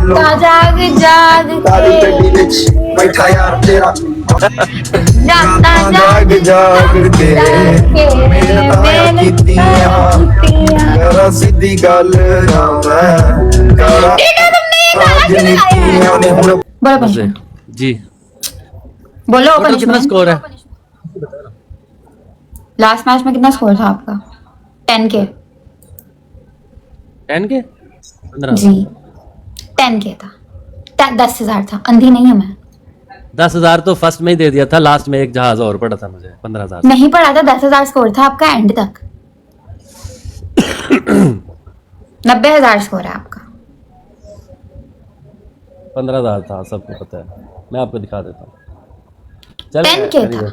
जागता जाग जाग तारी के गड्डी विच बैठा यार तेरा जागता जाग जाग के के मेहनतां कीतियां करा सीधी गल ना मैं करा राजनीतियां ने हुण बोलो पनिशमेंट जी बोलो टोटल कितना पनिशमेंट स्कोर है? लास्ट मैच में कितना स्कोर था आपका 10K 10 के 15 जी 10K था 10,000 था अंधी नहीं है मैं 10,000 तो फर्स्ट में ही दे दिया था, लास्ट में एक जहाज और पड़ा था मुझे 15,000 नहीं पढ़ा था 10,000 स्कोर था आपका एंड तक 90,000 स्कोर है आपका 15,000 था, सबको पता है, मैं आपको दिखा देता हूँ। चल 10K था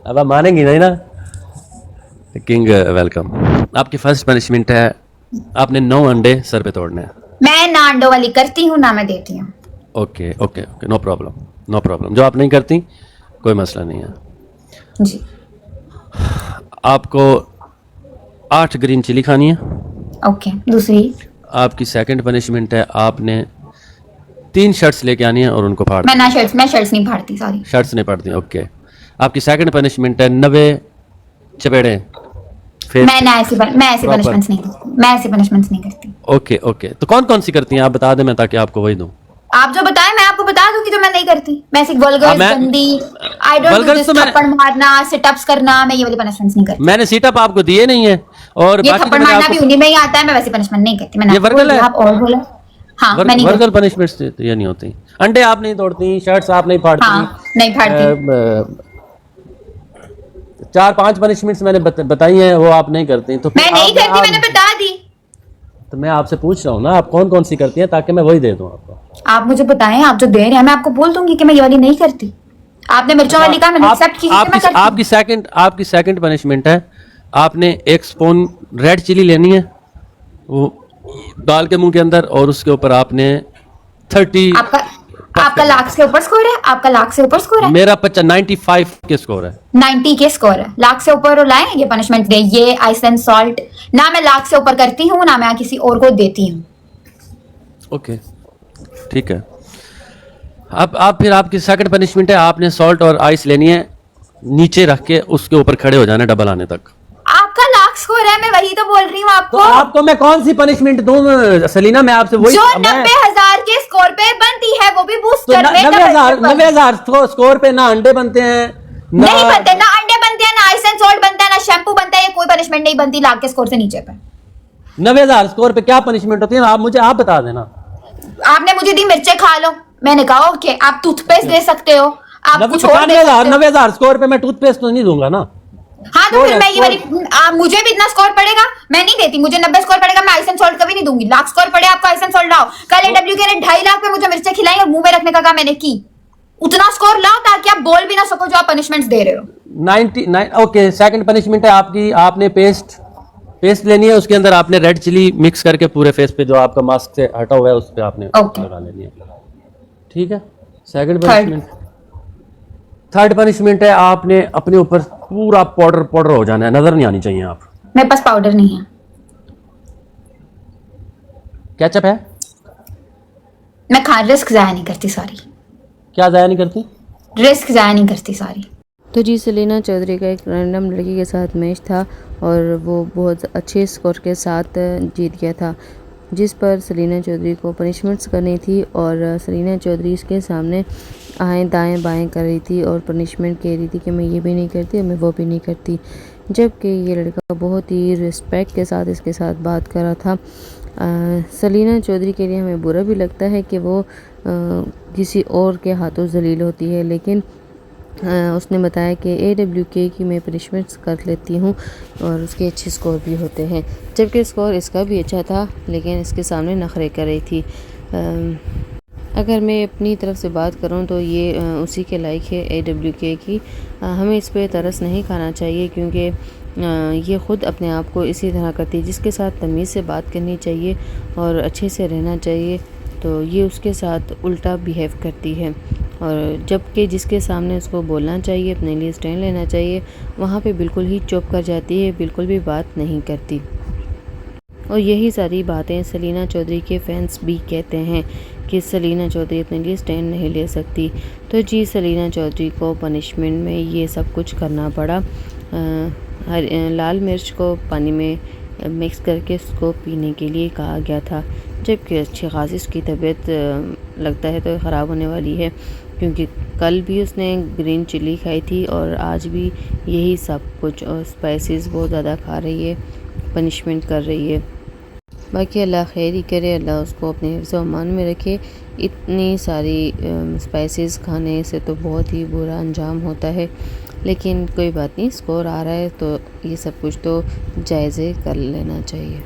अब आप मानेंगी नहीं ना। King welcome. आपकी फर्स्ट पनिशमेंट है, आपने 9 अंडे सर पे तोड़ने हैं। मैं ना अंडों वाली करती हूँ ना मैं देती हूँ। Okay okay okay, no problem no problem. जो आप नहीं करती कोई मसला नहीं है। जी आपको 8 ग्रीन चिली खानी है। ओके दूसरी आपकी सेकंड पनिशमेंट है, आपने 3 शर्ट्स लेके आनी है और उनको फाड़ मैं शर्ट्स नहीं फाड़ती सॉरी। शर्ट्स नहीं पड़ती, ओके। आपकी सेकंड पनिशमेंट है 90 चपेड़े फेस। मैं ऐसी पनिशमेंट्स नहीं करती, मैं ऐसी पनिशमेंट्स नहीं करती। ओके ओके, तो कौन कौन सी करती हैं आप बता दें, मैं ताकि आपको वही दूं। आप जो बताएं मैं आपको बता दूंगी जो मैं नहीं करती। मैं ऐसी वल्गर गंदी आई डोंट डू दिस, थप्पड़ मारना सिटअप्स करना, मैं ये वाली पनिशमेंट्स नहीं करती। मैंने सीटअप आपको दिए नहीं है और ये बाकी थप्पड़ तो मैंने मारना भी आपको उन्हीं में ही आता है, मैं वैसी पनिशमेंट नहीं करती। मैंने ये आपको वर्गल है? आप और बोला हाँ मैं नहीं वर्गल करती। पनिशमेंट्स ये नहीं होती। अंडे आप नहीं तोड़ती, शर्ट्स आप नहीं फाड़ती। हाँ नहीं फाड़ती। 4-5 पनिशमेंट्स मैंने बताई हैं, वो आप नहीं करती। तो मैं नहीं करती, मैंने बता दी। तो मैं आपसे पूछ रहा हूँ ना, आप कौन कौन सी करती हैं ताकि मैं वही दे दूँ आपको। आप मुझे बताएं, आप जो दे रहे हैं मैं आपको बोल दूंगी कि मैं ये वाली नहीं करती। आपने मिर्चों वाली कहा, मैंने एक्सेप्ट की कि मैं करती हूं। आपकी सेकंड पनिशमेंट है, आपने 1 स्पून रेड चिली लेनी है, वो डाल के मुंह के अंदर, और उसके ऊपर आपने 30। आपका लाख से ऊपर स्कोर है, आपका लाख से ऊपर स्कोर है। मेरा 95 के स्कोर है, 90 के स्कोर है। लाख से ऊपर लाए ये पनिशमेंट दे, ये आइस एंड सॉल्ट ना मैं लाख से ऊपर करती हूँ ना मैं किसी और को देती हूँ। ओके ठीक है। अब आप फिर आपकी सेकंड पनिशमेंट है, आपने सॉल्ट और आइस लेनी है, नीचे रख के उसके ऊपर खड़े हो जाना डबल आने तक। आपका लाख स्कोर है, मैं वही तो बोल रही हूँ आपको। तो आपको मैं कौन सी पनिशमेंट दूं सलीना? मैं आपसे वही जो 90,000 के स्कोर पे बनती है वो भी बूस्ट कर में। 90,000 स्कोर पे ना अंडे बनते हैं नहीं बनते, ना अंडे बनते हैं, ना आइस एंड सॉल्ट बनता है, ना शैम्पू बनता है, ये कोई पनिशमेंट नहीं बनती लाख के स्कोर से नीचे पे। 90,000 स्कोर पे क्या पनिशमेंट होती है, आप बता देना। आपने मुझे दी मिर्चे खा लो, मैंने कहा ओके आप टूथपेस्ट दे सकते हो, आप कुछ और दे सकते हो। 90,000 स्कोर पे मैं टूथपेस्ट तो नहीं दूंगा ना। हाँ तो फिर मैं ये वाली मुझे भी इतना स्कोर पड़ेगा, मैं नहीं देती। मुझे 90 स्कोर पड़ेगा, मैं आइस एंड सॉल्ट कभी नहीं दूंगी। लाख स्कोर पड़े आपको आइस एंड सॉल्ट लाओ। कल AW के ने 2.5 लाख पे मुझे मिर्चे खिलाई और मुंह में रखने का काम मैंने की। उतना स्कोर लाओ ताकि आप बोल भी ना सको जो आप पनिशमेंट्स दे रहे हो। 99 ओके। सेकंड पनिशमेंट है आपकी, आपने पेस्ट लेनी है, उसके अंदर आपने रेड चिली मिक्स करके पूरे फेस पे जो आपका मास्क से हटा हुआ है उस पे आपने लगा लेनी है। ठीक है, सेकंड पनिशमेंट। थर्ड पनिशमेंट है, आपने अपने ऊपर पूरा पाउडर हो जाना है, नजर नहीं आनी चाहिए आप। मेरे पास पाउडर नहीं है। केचप है? मैं रिस्क जाया नहीं करती, सॉरी। क्या जाया नहीं करती? रिस्क जाया नहीं करती, सॉरी। तो जी सलीना चौधरी का एक रैंडम लड़की के साथ मैच था और वो बहुत अच्छे स्कोर के साथ जीत गया था, जिस पर सलीना चौधरी को पनिशमेंट्स करनी थी और सलीना चौधरी इसके सामने आएँ दाएँ बाएँ कर रही थी और पनिशमेंट कह रही थी कि मैं ये भी नहीं करती और मैं वो भी नहीं करती, जबकि ये लड़का बहुत ही रिस्पेक्ट के साथ इसके साथ बात कर रहा था। सलीना चौधरी के लिए हमें बुरा भी लगता है कि वो किसी और के हाथों जलील होती है, लेकिन उसने बताया कि AWK की मैं पनिशमेंट्स कर लेती हूँ और उसके अच्छे स्कोर भी होते हैं, जबकि स्कोर इसका भी अच्छा था लेकिन इसके सामने नखरे कर रही थी। अगर मैं अपनी तरफ से बात करूं तो ये उसी के लायक है AWK की। हमें इस पे तरस नहीं खाना चाहिए क्योंकि ये ख़ुद अपने आप को इसी तरह करती है। जिसके साथ तमीज़ से बात करनी चाहिए और अच्छे से रहना चाहिए तो ये उसके साथ उल्टा बिहेव करती है, और जबकि जिसके सामने उसको बोलना चाहिए, अपने लिए स्टैंड लेना चाहिए, वहाँ पे बिल्कुल ही चुप कर जाती है, बिल्कुल भी बात नहीं करती। और यही सारी बातें सलीना चौधरी के फैंस भी कहते हैं कि सलीना चौधरी अपने लिए स्टैंड नहीं ले सकती। तो जी सलीना चौधरी को पनिशमेंट में ये सब कुछ करना पड़ा। लाल मिर्च को पानी में मिक्स करके उसको पीने के लिए कहा गया था, जबकि अच्छी खासी उसकी तबीयत लगता है तो ख़राब होने वाली है, क्योंकि कल भी उसने ग्रीन चिली खाई थी और आज भी यही सब कुछ, और स्पाइसेस बहुत ज़्यादा खा रही है, पनिशमेंट कर रही है। बाकी अल्लाह खैर ही करे, अल्लाह उसको अपने हिफ्ज़ व अमान में रखे। इतनी सारी स्पाइसेस खाने से तो बहुत ही बुरा अंजाम होता है, लेकिन कोई बात नहीं, स्कोर आ रहा है तो ये सब कुछ तो जायज़े कर लेना चाहिए।